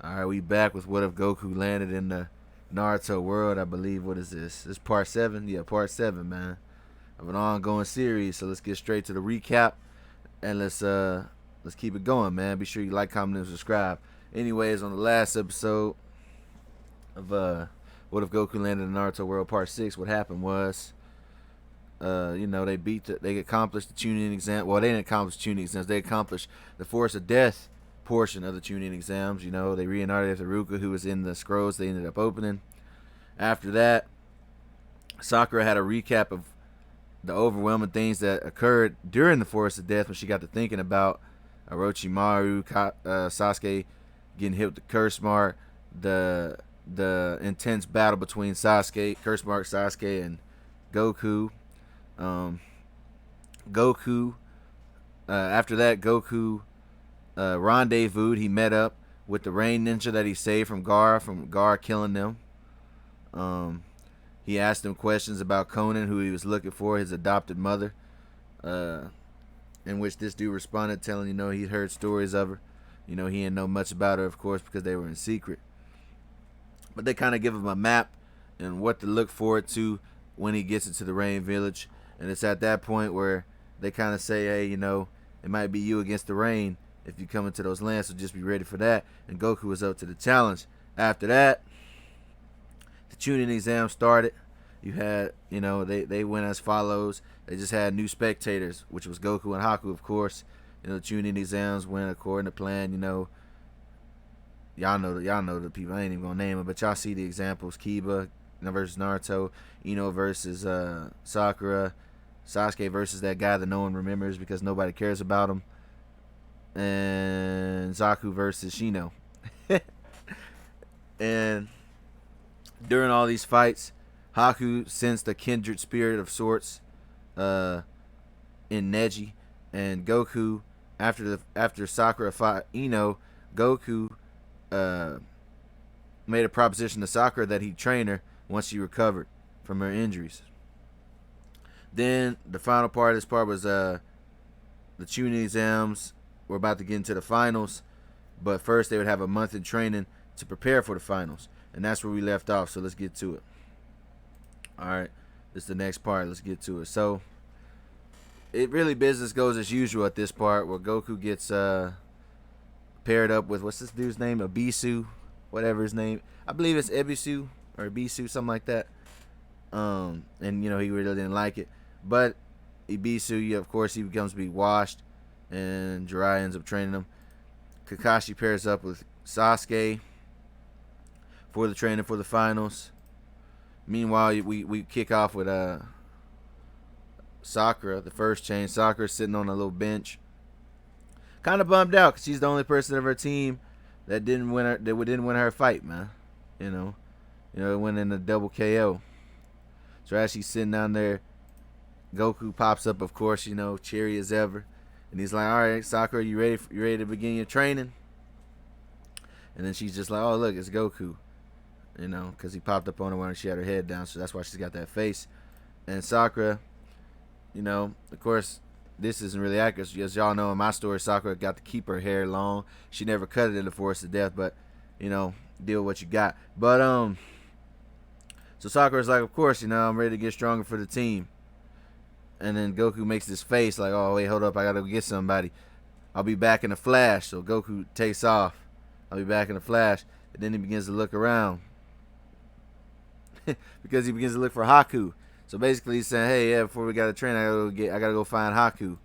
Alright, we back with what if Goku landed in the Naruto world, I believe. What is this? This part 7? Yeah, part 7, man. Of an ongoing series. So let's get straight to the recap and let's keep it going, man. Be sure you like, comment, and subscribe. Anyways, on the last episode of what if Goku landed in the Naruto world part 6, what happened was they accomplished the Chunin exam. Well, they didn't accomplish the Chunin exams. They accomplished the Force of Death portion of the Chunin exams. They reincarnated Ruka, who was in the scrolls they ended up opening. After that, Sakura had a recap of the overwhelming things that occurred during the Force of Death when she got to thinking about Orochimaru, Sasuke getting hit with the curse mark, the intense battle between curse mark Sasuke, and Goku. After that, Goku rendezvoused. He met up with the Rain Ninja that he saved from Gaara killing them. He asked him questions about Conan, who he was looking for, his adopted mother, in which this dude responded, telling he'd heard stories of her. He didn't know much about her, of course, because they were in secret. But they kind of give him a map and what to look forward to when he gets into the Rain Village. And it's at that point where they kind of say, hey, it might be you against the Rain if you come into those lands, so just be ready for that. And Goku was up to the challenge. After that, the Chunin exam started. You had, they went as follows. They just had new spectators, which was Goku and Haku, of course. The Chunin exams went according to plan. Y'all know the people. I ain't even gonna name them, but y'all see the examples: Kiba versus Naruto, Ino versus Sakura, Sasuke versus that guy that no one remembers because nobody cares about him, and Zaku versus Shino. And during all these fights, Haku sensed a kindred spirit of sorts in Neji, and Goku, after Sakura fought Ino, Goku made a proposition to Sakura that he'd train her once she recovered from her injuries. Then the final part of this part was the Chunin exams. We're about to get into the finals, but first they would have a month in training to prepare for the finals, and that's where we left off. So let's get to it. All right, this is the next part. Let's get to it. So it really business goes as usual at this part, where Goku gets paired up with, what's this dude's name? Abisu, whatever his name. I believe it's Ebisu or Abisu, something like that. And he really didn't like it. But Ibisu, of course, he becomes to be washed, and Jiraiya ends up training him. Kakashi pairs up with Sasuke for the training for the finals. Meanwhile, we kick off with Sakura, the first change. Sakura sitting on a little bench, kind of bummed out because she's the only person of her team that didn't win her fight, man. It went in a double KO. So as she's sitting down there, Goku pops up, of course, cheery as ever, and he's like, "All right, Sakura, you ready to begin your training?" And then she's just like, "Oh, look, it's Goku," because he popped up on her when she had her head down, so that's why she's got that face. And Sakura, of course, this isn't really accurate. As y'all know, in my story, Sakura got to keep her hair long. She never cut it in the Force of Death, but deal with what you got. But so Sakura's like, of course, I'm ready to get stronger for the team. And then Goku makes this face like, oh wait, hold up, I gotta go get somebody. I'll be back in a flash. So Goku takes off. I'll be back in a flash. And then he begins to look around because he begins to look for Haku. So basically he's saying, hey, yeah, before we gotta train, I gotta go find Haku.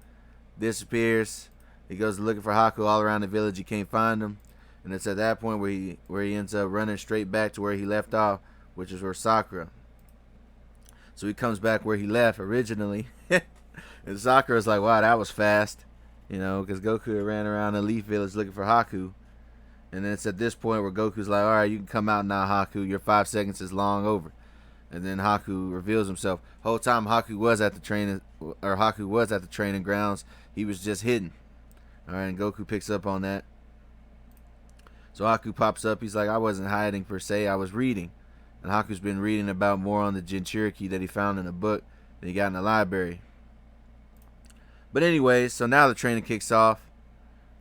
Disappears. He goes looking for Haku all around the village. He can't find him. And it's at that point where he ends up running straight back to where he left off, which is where Sakura. So he comes back where he left originally. And Sakura's like, wow, that was fast. Because Goku ran around the Leaf Village looking for Haku. And then it's at this point where Goku's like, all right, you can come out now, Haku. Your 5 seconds is long over. And then Haku reveals himself. Whole time Haku was at the training grounds. He was just hidden. All right, and Goku picks up on that. So Haku pops up. He's like, I wasn't hiding per se. I was reading. And Haku's been reading about more on the Jinchuriki that he found in a book that he got in the library. But anyways, so now the training kicks off.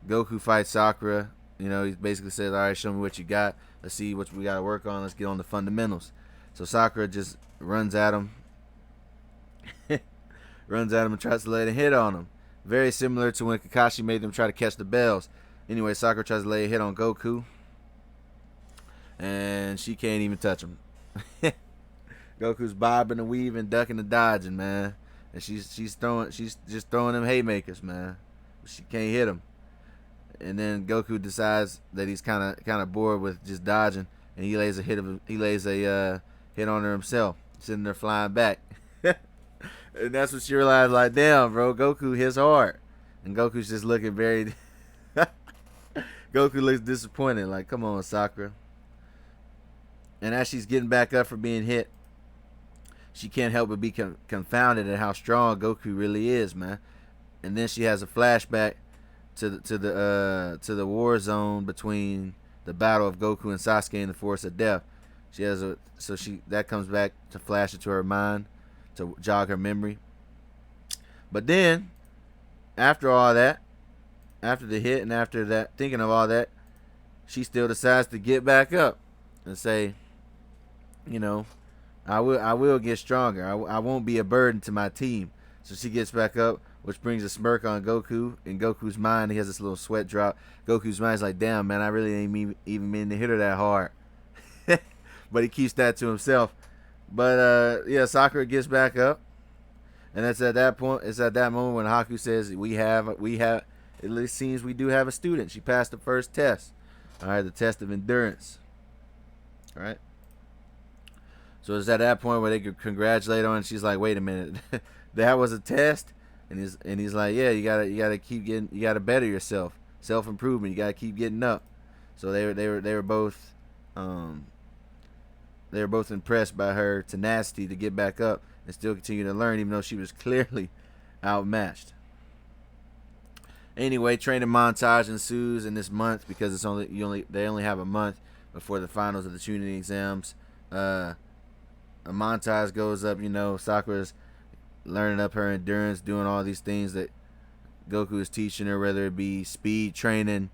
Goku fights Sakura You know, he basically says, all right, show me what you got. Let's see what we got to work on. Let's get on the fundamentals. So Sakura just runs at him. Runs at him and tries to lay a hit on him. Very similar to when Kakashi made them try to catch the bells. Anyway, Sakura tries to lay a hit on Goku. And she can't even touch him. Goku's bobbing and weaving, ducking and dodging, man. And she's just throwing them haymakers, man. She can't hit him. And then Goku decides that he's kind of bored with just dodging, and he lays a hit on her himself, sitting there flying back. And that's when she realized, like, damn, bro, Goku hits hard. And Goku's just looking very Goku looks disappointed, like, come on, Sakura. And as she's getting back up for being hit, she can't help but be confounded at how strong Goku really is, man. And then she has a flashback to the war zone between the battle of Goku and Sasuke in the Forest of Death. That comes back to flash into her mind to jog her memory. But then, after all that, after the hit and after that, thinking of all that, she still decides to get back up and say, you know, I will get stronger. I won't be a burden to my team. So she gets back up, which brings a smirk on Goku. In Goku's mind, he has this little sweat drop. Goku's mind's like, damn, man, I really ain't even mean to hit her that hard. But he keeps that to himself. But yeah, Sakura gets back up, and it's at that point. It's at that moment when Haku says, "We have. It seems we do have a student. She passed the first test. All right, the test of endurance. All right." So it's at that point where they could congratulate her, and she's like, "Wait a minute, that was a test." And he's like, "Yeah, you gotta keep getting. You gotta better yourself. Self improvement. You gotta keep getting up." So they were both. They were both impressed by her tenacity to get back up and still continue to learn, even though she was clearly outmatched. Anyway, training montage ensues in this month because they only have a month before the finals of the Chunin exams. A montage goes up. You know, Sakura's learning up her endurance, doing all these things that Goku is teaching her, whether it be speed training,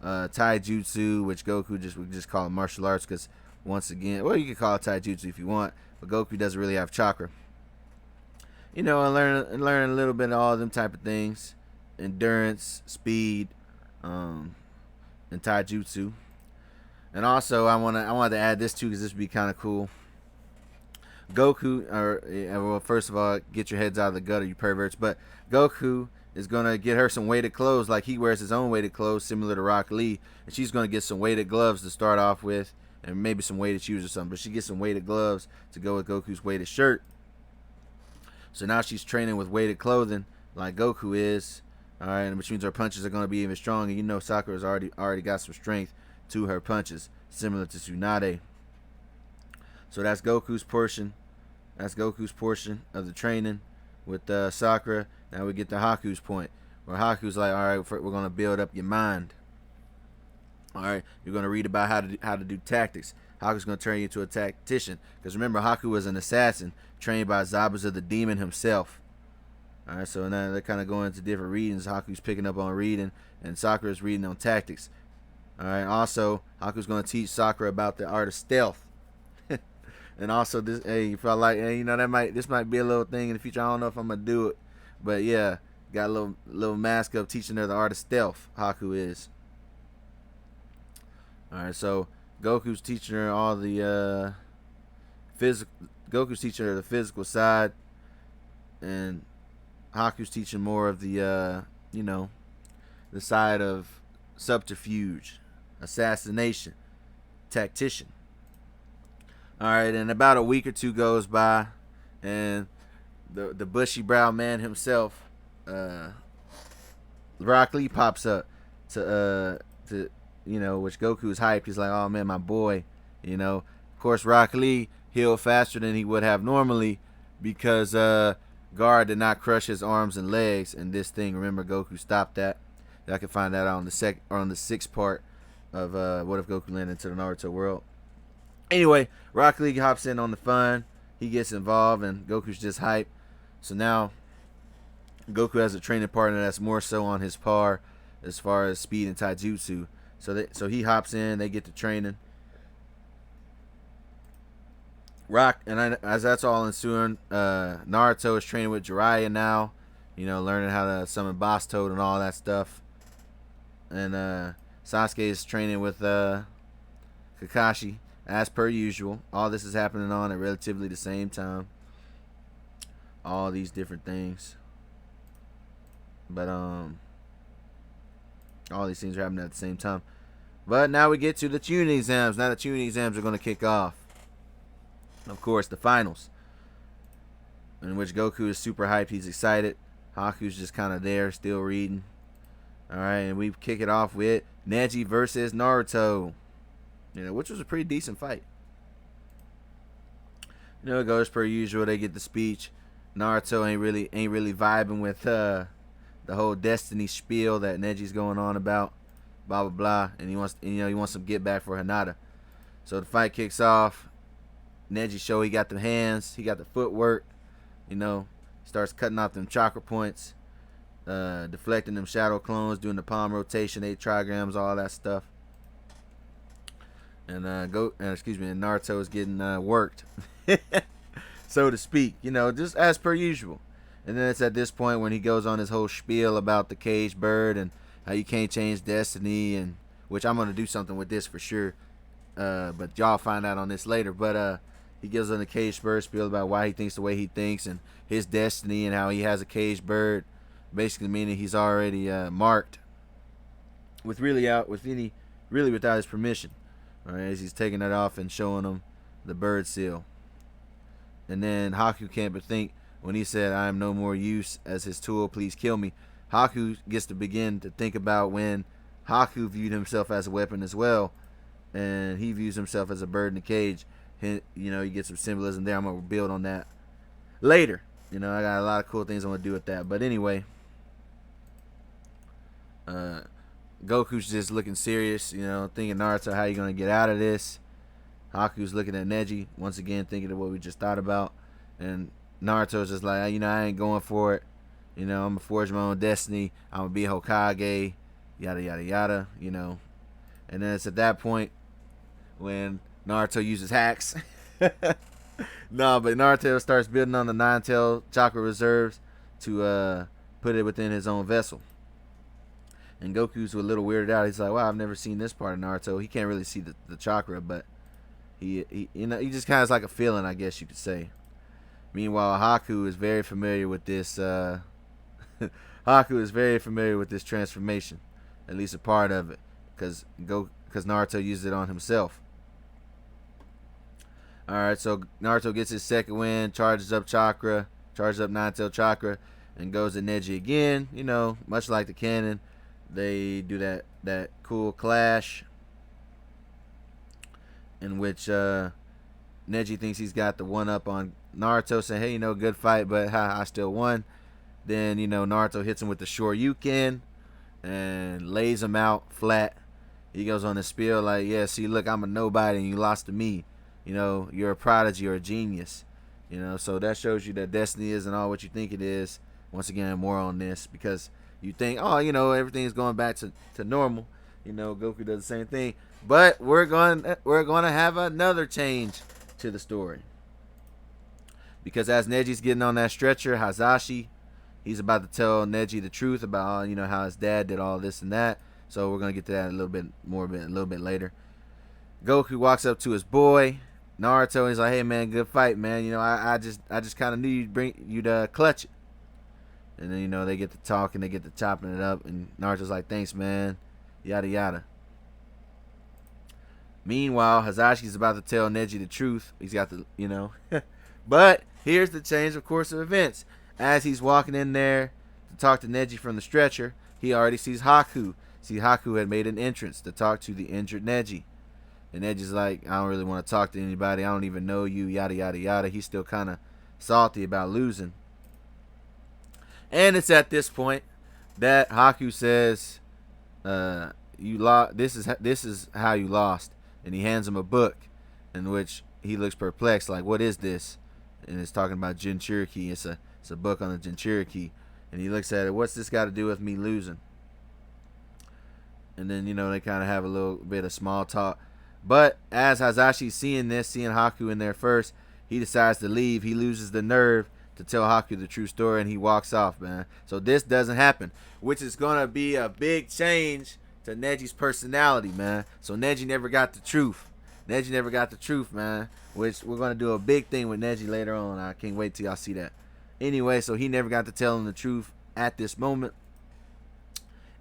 taijutsu, which Goku would just call it martial arts because. Once again, well, you can call it taijutsu if you want, but Goku doesn't really have chakra. You know, and learn a little bit of all them type of things, endurance, speed, and taijutsu. And also, I wanted to add this too because this would be kind of cool. Goku, well, first of all, get your heads out of the gutter, you perverts. But Goku is gonna get her some weighted clothes, like he wears his own weighted clothes, similar to Rock Lee, and she's gonna get some weighted gloves to start off with. And maybe some weighted shoes or something. But she gets some weighted gloves to go with Goku's weighted shirt. So now she's training with weighted clothing like Goku is. Alright, which means her punches are going to be even stronger. You know Sakura's already got some strength to her punches, similar to Tsunade. So that's Goku's portion. That's Goku's portion of the training with Sakura. Now we get to Haku's point. Where Haku's like, alright, we're going to build up your mind. All right, you're going to read about how to do tactics. Haku's going to turn you into a tactician. Because remember, Haku was an assassin trained by Zabuza the demon himself. All right, so now they're kind of going into different readings. Haku's picking up on reading, and Sakura's reading on tactics. All right, also, Haku's going to teach Sakura about the art of stealth. And also, this, hey, you felt like, hey, you know, this might be a little thing in the future. I don't know if I'm going to do it. But yeah, got a little mask up teaching her the art of stealth, Haku is. Alright, so Goku's teaching her all the Goku's teaching her the physical side, and Haku's teaching more of the the side of subterfuge, assassination, tactician. Alright, and about a week or two goes by, and the bushy brow man himself, Rock Lee, pops up to which Goku is hyped. He's like, oh man, my boy. You know, of course, Rock Lee healed faster than he would have normally because Gaara did not crush his arms and legs in this thing. Remember, Goku stopped that. Y'all can find that out on the sixth part of What If Goku Landed into the Naruto world. Anyway, Rock Lee hops in on the fun. He gets involved, and Goku's just hyped. So now, Goku has a training partner that's more so on his par as far as speed and taijutsu. So he hops in. They get to training. Rock and as that's all ensuing, Naruto is training with Jiraiya now. Learning how to summon Boss Toad and all that stuff. And Sasuke is training with Kakashi as per usual. All this is happening on at relatively the same time. All these different things, but all these things are happening at the same time. But now we get to the Chunin exams. Now the Chunin exams are going to kick off. Of course, the finals, in which Goku is super hyped. He's excited. Haku's just kind of there, still reading. All right, and we kick it off with Neji versus Naruto. Which was a pretty decent fight. It goes per usual. They get the speech. Naruto ain't really vibing with the whole destiny spiel that Neji's going on about. Blah blah blah, and he wants some get back for Hinata. So the fight kicks off. Neji show he got the hands, he got the footwork. Starts cutting off them chakra points, deflecting them shadow clones, doing the palm rotation, 8 trigrams, all that stuff. And Naruto is getting worked, so to speak. Just as per usual. And then it's at this point when he goes on his whole spiel about the caged bird and how you can't change destiny, and which I'm gonna do something with this for sure. But y'all find out on this later. But he gives on the caged bird spiel about why he thinks the way he thinks and his destiny, and how he has a caged bird, basically meaning he's already marked without his permission. All right, as he's taking that off and showing him the bird seal. And then Haku can't but think when he said, "I am no more use as his tool, please kill me." Haku gets to begin to think about when Haku viewed himself as a weapon as well, and he views himself as a bird in a cage. You get some symbolism there. I'm going to build on that later. I got a lot of cool things I'm going to do with that. But anyway, Goku's just looking serious, thinking, Naruto, how you going to get out of this? Haku's looking at Neji, once again thinking of what we just thought about. And Naruto's just like, I ain't going for it. I'm going to forge my own destiny. I'm going to be Hokage, yada, yada, yada, And then it's at that point when Naruto uses hacks. No, but Naruto starts building on the 9-tail chakra reserves to put it within his own vessel. And Goku's a little weirded out. He's like, wow, I've never seen this part of Naruto. He can't really see the chakra, but he just kind of has like a feeling, I guess you could say. Meanwhile, Haku is very familiar with this. Haku is very familiar with this transformation, at least a part of it, because Naruto used it on himself. All right, so Naruto gets his second win, charges up 9-tail chakra, and goes to Neji again. Much like the canon, they do that cool clash in which Neji thinks he's got the one up on Naruto, saying, hey, good fight, but I still won. Then, Naruto hits him with the Shoryuken and lays him out flat. He goes on the spiel like, yeah, see, look, I'm a nobody and you lost to me. You're a prodigy or a genius. So that shows you that destiny isn't all what you think it is. Once again, more on this, because you think, everything's going back to normal. Goku does the same thing. But we're going to have another change to the story. Because as Neji's getting on that stretcher, Hazashi, he's about to tell Neji the truth about how his dad did all this and that. So we're gonna get to that a little bit later. Goku walks up to his boy Naruto and he's like, "Hey man, good fight, man. I just kind of knew you'd clutch it." And then they get to talking, they get to chopping it up, and Naruto's like, "Thanks, man." Yada yada. Meanwhile, Hazashi's about to tell Neji the truth. He's got the but here's the change of course of events. As he's walking in there to talk to Neji from the stretcher, he already sees Haku. See, Haku had made an entrance to talk to the injured Neji. And Neji's like, I don't really want to talk to anybody. I don't even know you, yada, yada, yada. He's still kind of salty about losing. And it's at this point that Haku says, "You lost. This is how you lost." And he hands him a book, in which he looks perplexed, like, "What is this?" And it's talking about Jinchuriki. It's a book on the Jinchuriki. And he looks at it. What's this got to do with me losing? And then, they kind of have a little bit of small talk. But as Hazashi's seeing Haku in there first, he decides to leave. He loses the nerve to tell Haku the true story, and he walks off, man. So this doesn't happen, which is going to be a big change to Neji's personality, man. So Neji never got the truth. Neji never got the truth, man. Which we're going to do a big thing with Neji later on. I can't wait till y'all see that. Anyway, so he never got to tell him the truth at this moment.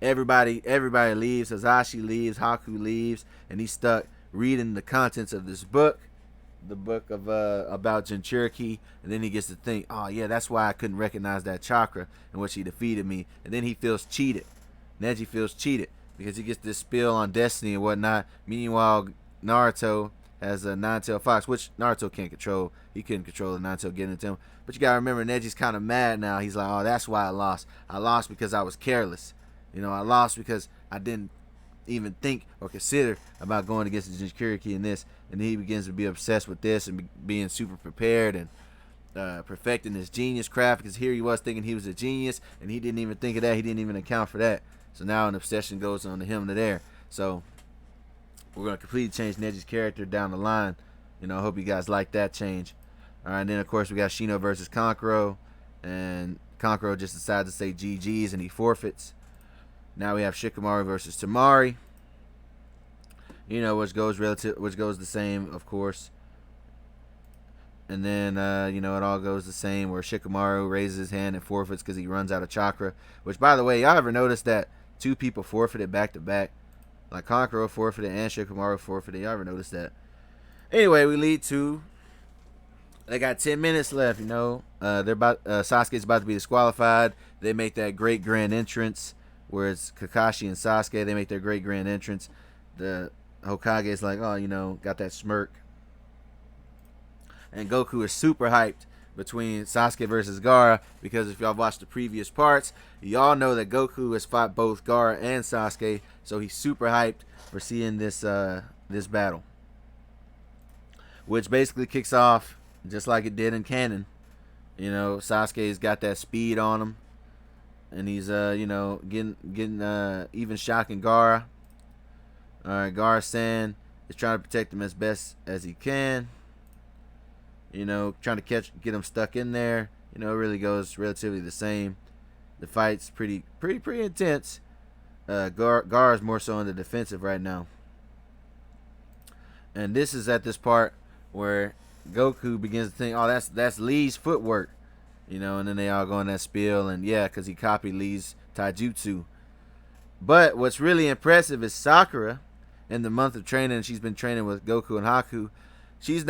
Everybody leaves. Hazashi leaves. Haku leaves, and he's stuck reading the contents of this book, the book of about Jinchuriki. And then he gets to think, oh yeah, that's why I couldn't recognize that chakra in which he defeated me. And then he feels cheated. Neji feels cheated because he gets this spill on destiny and whatnot. Meanwhile, Naruto has a nine-tailed fox, which Naruto can't control. He couldn't control the nine-tail getting into him. But you gotta remember, Neji's kind of mad now. He's like, oh, that's why I lost. I lost because I was careless. I lost because I didn't even think or consider about going against the Jinchuriki in this. And he begins to be obsessed with this and being super prepared and perfecting his genius craft, because here he was thinking he was a genius, and he didn't even think of that. He didn't even account for that. So now an obsession goes on to him to there. So we're going to completely change Neji's character down the line. I hope you guys like that change. All right, and then, of course, we got Shino versus Kankuro. And Kankuro just decides to say GG's, and he forfeits. Now we have Shikamaru versus Temari. Which goes the same, of course. And then, it all goes the same, where Shikamaru raises his hand and forfeits because he runs out of chakra. Which, by the way, y'all ever noticed that two people forfeited back to back? Like Kankuro forfeited and Shikamaru forfeited. Y'all ever noticed that? Anyway, we lead to, they got 10 minutes left. Sasuke's about to be disqualified. They make that great grand entrance, where it's Kakashi and Sasuke. They make their great grand entrance. The Hokage is like, oh, got that smirk. And Goku is super hyped between Sasuke versus Gaara, because if y'all watched the previous parts, y'all know that Goku has fought both Gaara and Sasuke, so he's super hyped for seeing this battle, which basically kicks off just like it did in canon. Sasuke's got that speed on him, and he's getting even shocking Gaara. All right, Gaara-san is trying to protect him as best as he can. Trying to get him stuck in there. It really goes relatively the same. The fight's pretty intense. Gaara's more so on the defensive right now. And this is at this part where Goku begins to think, oh, that's Lee's footwork. And then they all go in that spiel, and yeah, because he copied Lee's taijutsu. But what's really impressive is Sakura, in the month of training, she's been training with Goku and Haku. She's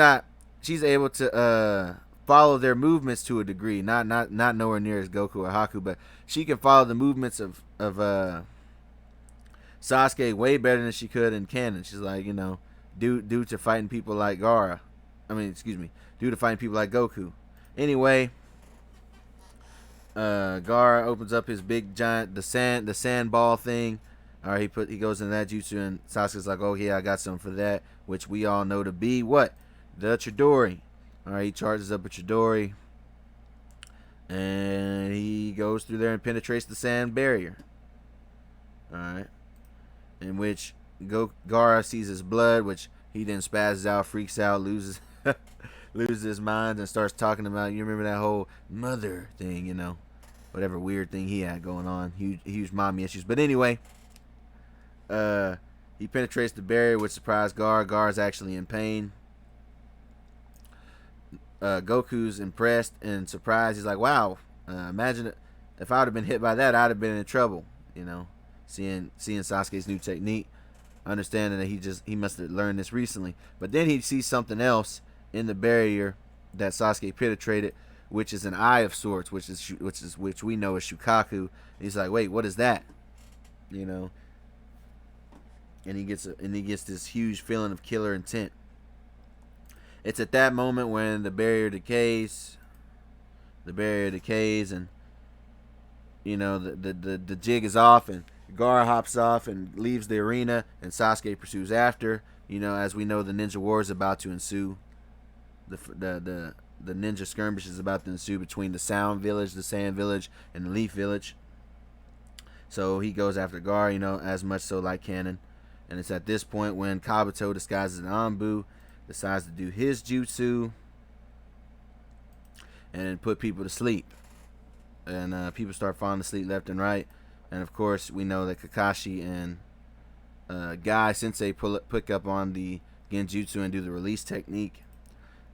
able to follow their movements to a degree, not nowhere near as Goku or Haku, but she can follow the movements of Sasuke way better than she could in canon. She's like, due to fighting people like Gaara. Due to fighting people like Goku. Anyway, Gaara opens up his big giant, the sand ball thing. All right, he goes into that jutsu, and Sasuke's like, oh yeah, I got something for that, which we all know to be what? The Chidori. All right, he charges up a Chidori, and he goes through there and penetrates the sand barrier. All right, in which Gaara sees his blood, which he then spazzes out, freaks out, loses his mind, and starts talking about, you remember that whole mother thing, whatever weird thing he had going on, huge mommy issues. But anyway, he penetrates the barrier, which surprised Gaara. Gaara's actually in pain. Goku's impressed and surprised. He's like, wow, imagine if I would have been hit by that, I'd have been in trouble. Seeing Sasuke's new technique, understanding that he must have learned this recently. But then he sees something else in the barrier that Sasuke penetrated, which is an eye of sorts, which we know as Shukaku. He's like, wait, what is that? And he gets this huge feeling of killer intent. It's at that moment when the barrier decays, and the jig is off, and Gaara hops off and leaves the arena, and Sasuke pursues after. As we know, the ninja war is about to ensue. The ninja skirmish is about to ensue between the Sound Village, the Sand Village, and the Leaf Village. So he goes after Gaara, you know, as much so like canon. And it's at this point when Kabuto, disguised as an Anbu, decides to do his jutsu and put people to sleep. And people start falling asleep left and right. And of course, we know that Kakashi and Guy Sensei pick up on the Genjutsu and do the release technique,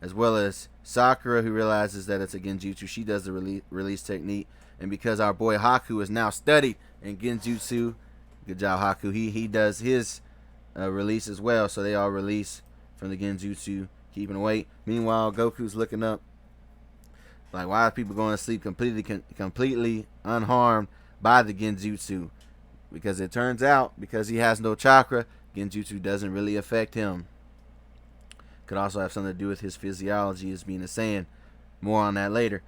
as well as Sakura, who realizes that it's a Genjutsu. She does the release technique, and because our boy Haku is now studied in Genjutsu, good job Haku. He does his release as well. So they all release from the Genjutsu, keeping awake. Meanwhile, Goku's looking up, like, why are people going to sleep completely unharmed by the Genjutsu? Because it turns out, because he has no chakra, Genjutsu doesn't really affect him. Could also have something to do with his physiology as being a Saiyan. More on that later.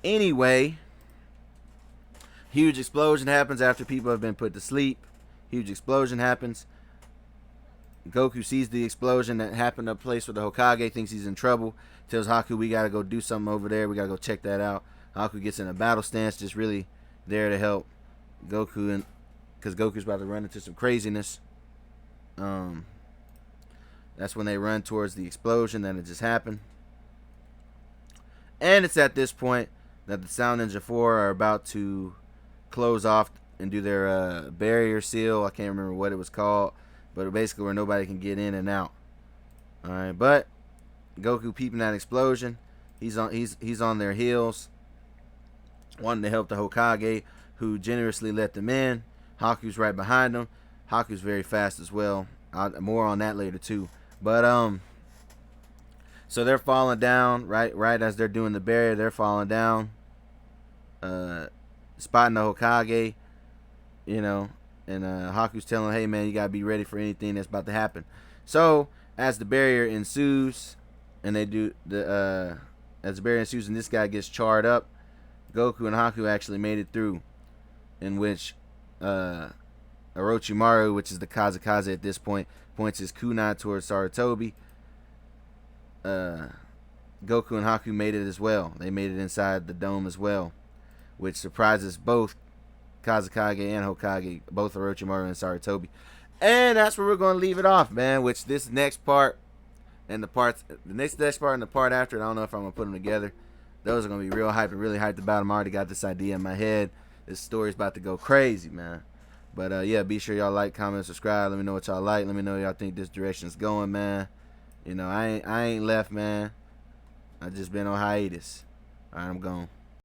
Anyway, huge explosion happens after people have been put to sleep. Huge explosion happens. Goku sees the explosion that happened at a place where the Hokage thinks he's in trouble. Tells Haku, we gotta go do something over there. We gotta go check that out. Haku gets in a battle stance, just really there to help Goku, and because Goku's about to run into some craziness. That's when they run towards the explosion that had just happened. And it's at this point that the Sound Ninja 4 are about to close off and do their barrier seal. I can't remember what it was called, but basically where nobody can get in and out. All right, but Goku peeping that explosion, he's on their heels, wanting to help the Hokage, who generously let them in. Haku's right behind them. Haku's very fast as well. More on that later too. But so they're falling down right as they're doing the barrier. They're falling down, spotting the Hokage, you know, and Haku's telling, hey man, you gotta be ready for anything that's about to happen. So as the barrier ensues, and they do the as the barrier ensues, and this guy gets charred up, Goku and Haku actually made it through, in which Orochimaru, which is the Kazakaze at this point, points his kunai towards Sarutobi. Goku and Haku made it as well. They made it inside the dome as well, which surprises both Kazakage and Hokage, both Orochimaru and Sarutobi. And that's where we're going to leave it off, man. Which this next part and the next part and the part after it, I don't know if I'm going to put them together. Those are going to be real hype and really hyped about them. I already got this idea in my head. This story's about to go crazy, man. But yeah, be sure y'all like, comment, subscribe. Let me know what y'all like. Let me know y'all think this direction's going, man. You know, I ain't left, man. I just been on hiatus. All right, I'm gone.